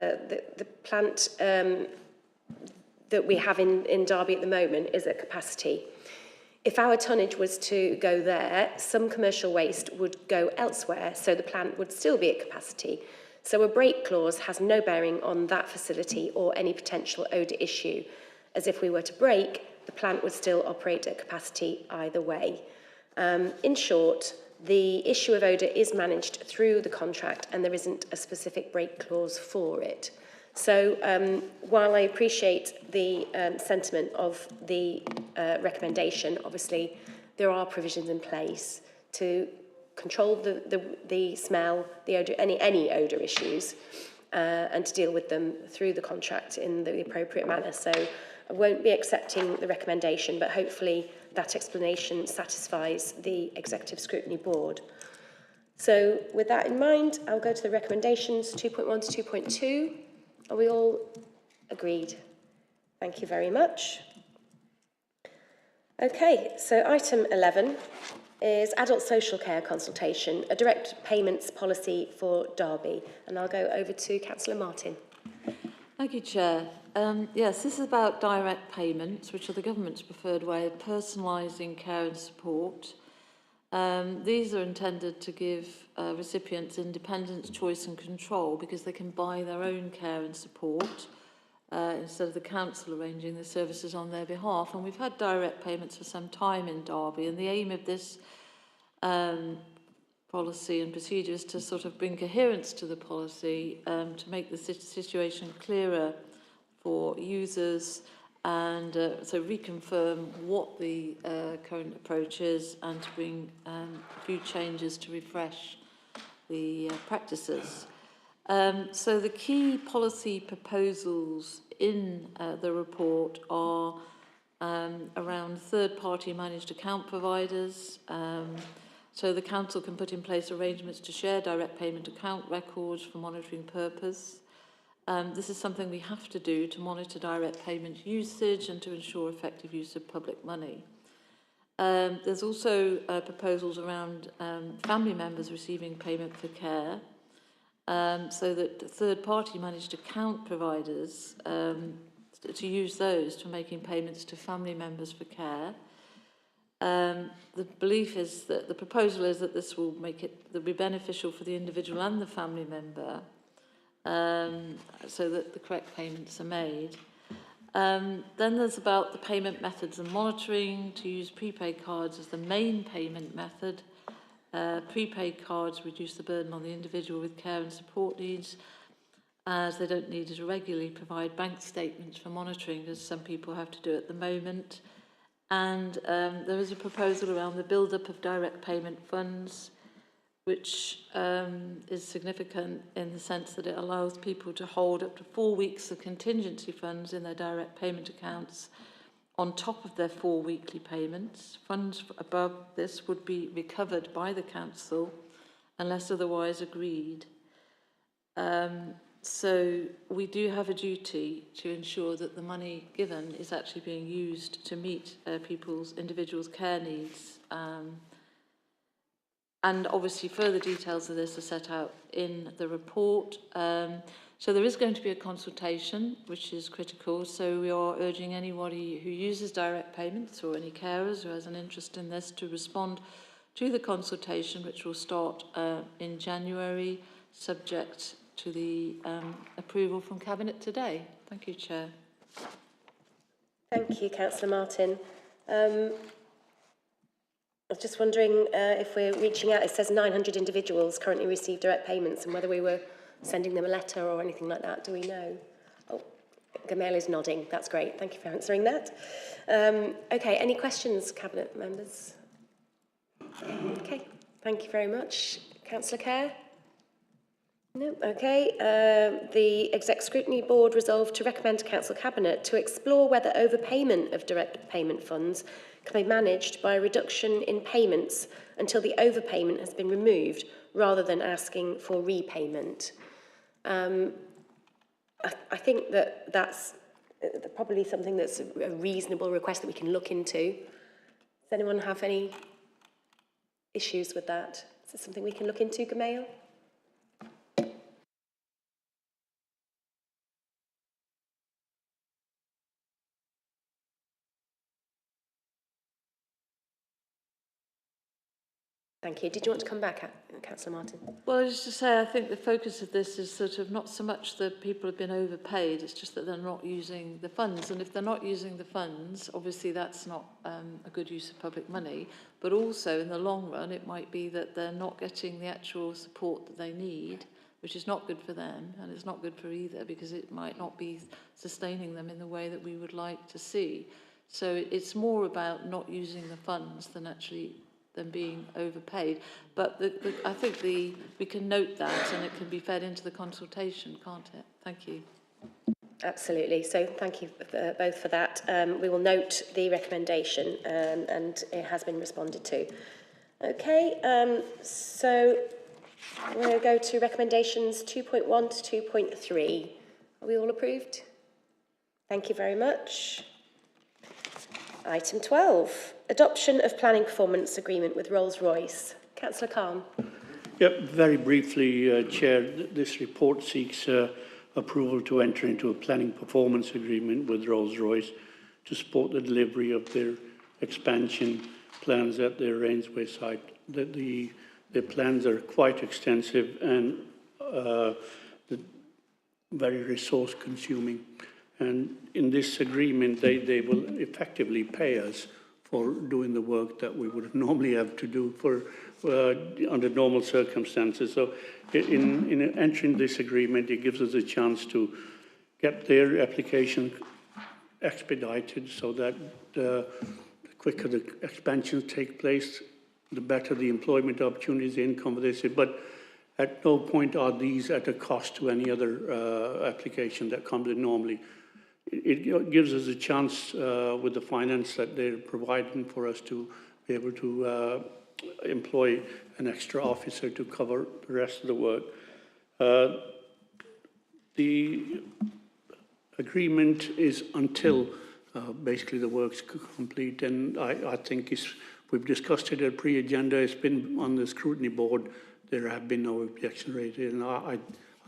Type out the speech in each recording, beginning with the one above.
the plant that we have in Derby at the moment is at capacity. If our tonnage was to go there, some commercial waste would go elsewhere, so the plant would still be at capacity. So a break clause has no bearing on that facility or any potential odour issue, as if we were to break, the plant would still operate at capacity either way. In short, the issue of odour is managed through the contract and there isn't a specific break clause for it. So while I appreciate the sentiment of the recommendation, obviously there are provisions in place to control the smell, the odour, any odour issues, and to deal with them through the contract in the appropriate manner. So I won't be accepting the recommendation, but hopefully that explanation satisfies the Executive Scrutiny Board. So with that in mind, I'll go to the recommendations 2.1 to 2.2. Are we all agreed? Thank you very much. Okay, so item 11 is adult social care consultation, a direct payments policy for Derby. And I'll go over to Councillor Martin. Thank you, Chair. Yes, this is about direct payments, which are the government's preferred way of personalising care and support. These are intended to give recipients independence, choice and control because they can buy their own care and support instead of the council arranging the services on their behalf. And we've had direct payments for some time in Derby, and the aim of this policy and procedure is to sort of bring coherence to the policy, to make the situation clearer for users and so reconfirm what the current approach is and to bring a few changes to refresh the practices. So the key policy proposals in the report are around third-party managed account providers. So the council can put in place arrangements to share direct payment account records for monitoring purpose. This is something we have to do to monitor direct payment usage and to ensure effective use of public money. There's also proposals around family members receiving payment for care, so that third-party managed account providers, to use those for making payments to family members for care. The belief is that the proposal is that this will be beneficial for the individual and the family member, so that the correct payments are made. Then there's about the payment methods and monitoring, to use prepaid cards as the main payment method. Prepaid cards reduce the burden on the individual with care and support needs, as they don't need to regularly provide bank statements for monitoring, as some people have to do at the moment. And there is a proposal around the build-up of direct payment funds, which is significant in the sense that it allows people to hold up to 4 weeks of contingency funds in their direct payment accounts on top of their 4 weekly payments. Funds above this would be recovered by the council unless otherwise agreed. So we do have a duty to ensure that the money given is actually being used to meet individuals' care needs. And obviously further details of this are set out in the report. So there is going to be a consultation, which is critical. So we are urging anybody who uses direct payments or any carers who has an interest in this to respond to the consultation, which will start in January, subject to the approval from Cabinet today. Thank you, Chair. Thank you, Councillor Martin. I was just wondering if we're reaching out. It says 900 individuals currently receive direct payments, and whether we were sending them a letter or anything like that. Do we know? Oh, Gamal is nodding. That's great. Thank you for answering that. Okay, any questions, Cabinet members? Okay, thank you very much. Councillor Kerr? No, okay. The Exec Scrutiny Board resolved to recommend to Council Cabinet to explore whether overpayment of direct payment funds can be managed by a reduction in payments until the overpayment has been removed, rather than asking for repayment. I think that's probably something that's a reasonable request that we can look into. Does anyone have any issues with that? Is it something we can look into, Gamal? Thank you. Did you want to come back, Councillor Martin? Well, just to say, I think the focus of this is sort of not so much that people have been overpaid, it's just that they're not using the funds. And if they're not using the funds, obviously that's not a good use of public money. But also in the long run, it might be that they're not getting the actual support that they need, which is not good for them, and it's not good for either, because it might not be sustaining them in the way that we would like to see. So it's more about not using the funds than actually than being overpaid. But I think we can note that, and it can be fed into the consultation, can't it? Thank you. Absolutely. So thank you both for that. We will note the recommendation, and it has been responded to. Okay, so we're going to go to recommendations 2.1 to 2.3. Are we all approved? Thank you very much. Item 12, adoption of planning performance agreement with Rolls-Royce. Councillor Khan. Yep, very briefly, Chair, this report seeks approval to enter into a planning performance agreement with Rolls-Royce to support the delivery of their expansion plans at their Rainsway site. Their plans are quite extensive and very resource consuming. And in this agreement, they will effectively pay us for doing the work that we would normally have to do for under normal circumstances. So in entering this agreement, it gives us a chance to get their application expedited so that the quicker the expansions take place, the better the employment opportunities, the income of this. But at no point are these at a cost to any other application that comes in normally. It gives us a chance with the finance that they're providing for us to be able to employ an extra officer to cover the rest of the work. The agreement is until basically the work's complete, and I think we've discussed it at pre-agenda. It's been on the scrutiny board. There have been no objection rated, and I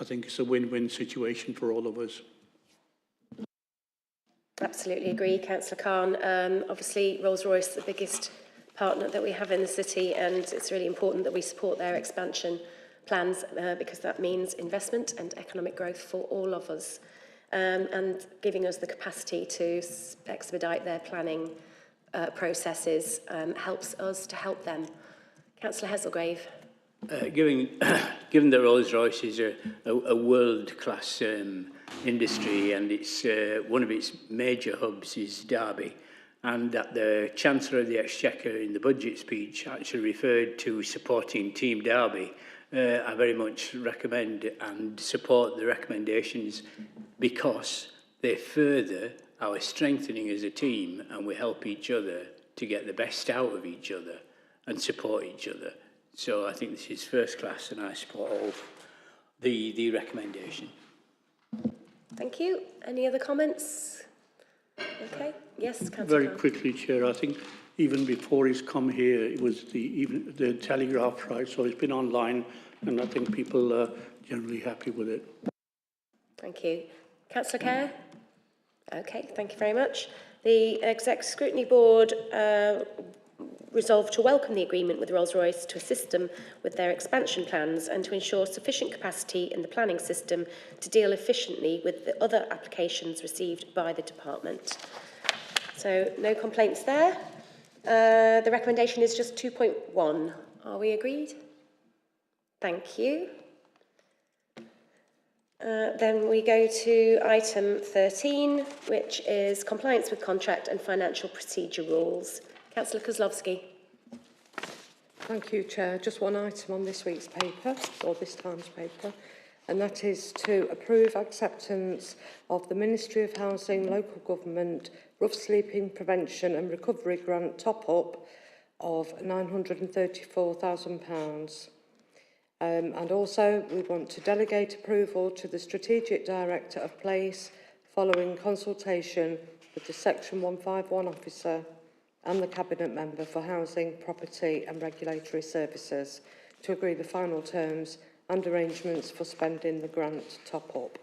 think it's a win-win situation for all of us. Absolutely agree, Councillor Khan. Obviously, Rolls-Royce is the biggest partner that we have in the city, and it's really important that we support their expansion plans because that means investment and economic growth for all of us, and giving us the capacity to expedite their planning processes helps us to help them. Councillor Hesselgrave. Given that Rolls-Royce is a world-class industry, and it's one of its major hubs is Derby, and that the Chancellor of the Exchequer in the budget speech actually referred to supporting Team Derby, I very much recommend and support the recommendations because they further our strengthening as a team, and we help each other to get the best out of each other and support each other. So I think this is first class, and I support all the recommendation. Thank you. Any other comments? Okay. Yes, Councillor Very Khan. quickly, Chair, I think even before he's come here, it was the Telegraph, right? So it's been online, and I think people are generally happy with it. Thank you. Councillor Kerr? Okay, thank you very much. The Exec Scrutiny Board resolved to welcome the agreement with Rolls-Royce to assist them with their expansion plans and to ensure sufficient capacity in the planning system to deal efficiently with the other applications received by the department. So no complaints there. The recommendation is just 2.1. Are we agreed? Thank you. Then we go to item 13, which is compliance with contract and financial procedure rules. Councillor Kozlowski. Thank you, Chair. Just one item on this week's paper, or this time's paper, and that is to approve acceptance of the Ministry of Housing, Local Government, Rough Sleeping Prevention and Recovery Grant top-up of £934,000. And also, we want to delegate approval to the Strategic Director of Place following consultation with the Section 151 officer and the Cabinet Member for Housing, Property and Regulatory Services to agree the final terms and arrangements for spending the grant top-up.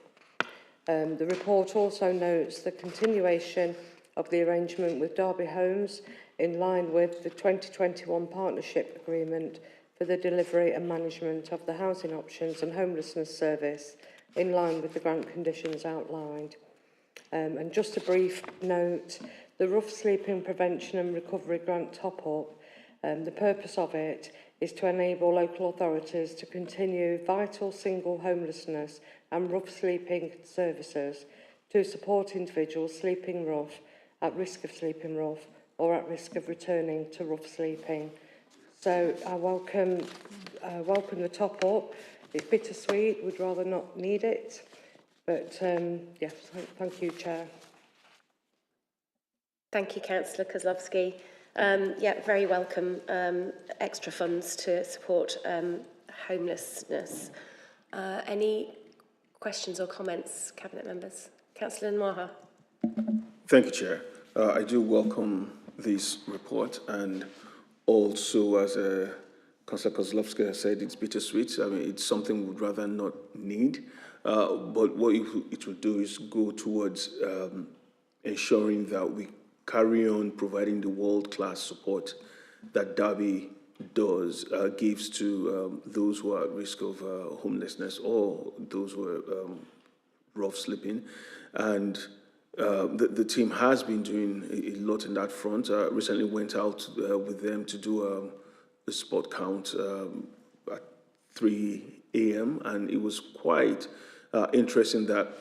The report also notes the continuation of the arrangement with Derby Homes in line with the 2021 partnership agreement for the delivery and management of the housing options and homelessness service in line with the grant conditions outlined. And just a brief note, the rough sleeping prevention and recovery grant top-up, the purpose of it is to enable local authorities to continue vital single homelessness and rough sleeping services to support individuals sleeping rough, at risk of sleeping rough, or at risk of returning to rough sleeping. So I welcome the top-up. It's bittersweet, we'd rather not need it, but yes, thank you, Chair. Thank you, Councillor Kozlowski. Yeah, very welcome extra funds to support homelessness. Any questions or comments, Cabinet members? Councillor Nwaha. Thank you, Chair. I do welcome this report, and also, as Councillor Kozlowski has said, it's bittersweet. I mean, it's something we'd rather not need, but what it will do is go towards ensuring that we carry on providing the world-class support that Derby gives to those who are at risk of homelessness or those who are rough sleeping. And the team has been doing a lot in that front. Recently went out with them to do a spot count at 3 a.m. and it was quite interesting that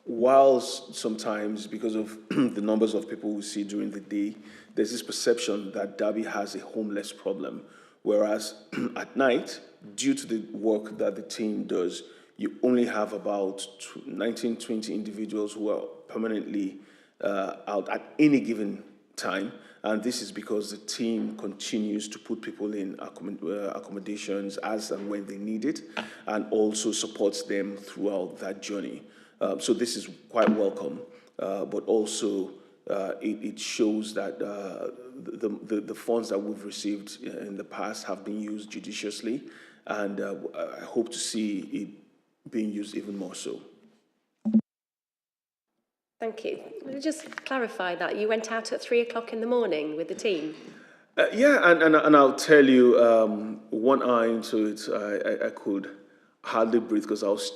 whilst sometimes, because of the numbers of people we see during the day, there's this perception that Derby has a homeless problem, whereas at night, due to the work that the team does, you only have about 19, 20 individuals who are permanently out at any given time. And this is because the team continues to put people in accommodations as and when they need it, and also supports them throughout that journey. So this is quite welcome, but also it shows that the funds that we've received in the past have been used judiciously, and I hope to see it being used even more so. Thank you. Let me just clarify that. You went out at 3 o'clock in the morning with the team? Yeah, and I'll tell you, one eye into it, I could hardly breathe because I was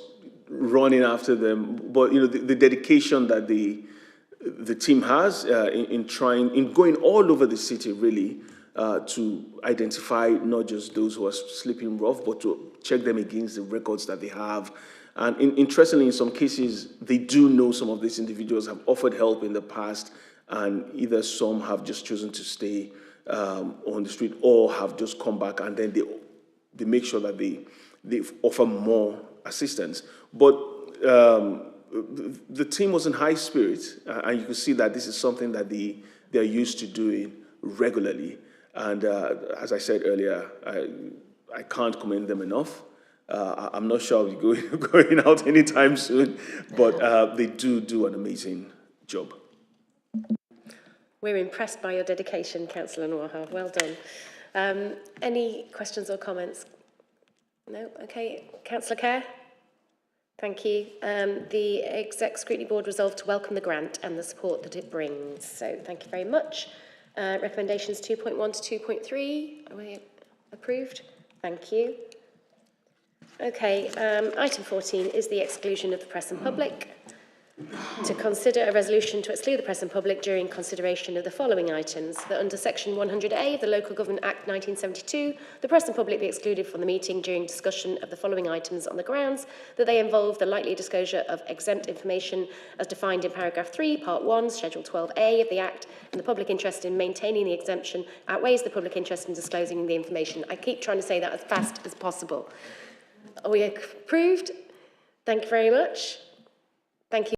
running after them. But, you know, the dedication that the team has in going all over the city, really, to identify not just those who are sleeping rough, but to check them against the records that they have. And interestingly, in some cases, they do know some of these individuals have offered help in the past, and either some have just chosen to stay on the street or have just come back, and then they make sure that they offer more assistance. But the team was in high spirits, and you can see that this is something that they're used to doing regularly. And as I said earlier, I can't commend them enough. I'm not sure I'll be going out anytime soon, but they do an amazing job. We're impressed by your dedication, Councillor Nwaha. Well done. Any questions or comments? No? Okay. Councillor Kerr? Thank you. The Exec Scrutiny Board resolved to welcome the grant and the support that it brings. So thank you very much. Recommendations 2.1 to 2.3, are we approved? Thank you. Okay, item 14 is the exclusion of the press and public. To consider a resolution to exclude the press and public during consideration of the following items: that under section 100A of the Local Government Act 1972, the press and public be excluded from the meeting during discussion of the following items on the grounds that they involve the likely disclosure of exempt information as defined in paragraph 3, part 1, schedule 12A of the Act, and the public interest in maintaining the exemption outweighs the public interest in disclosing the information. I keep trying to say that as fast as possible. Are we approved? Thank you very much. Thank you.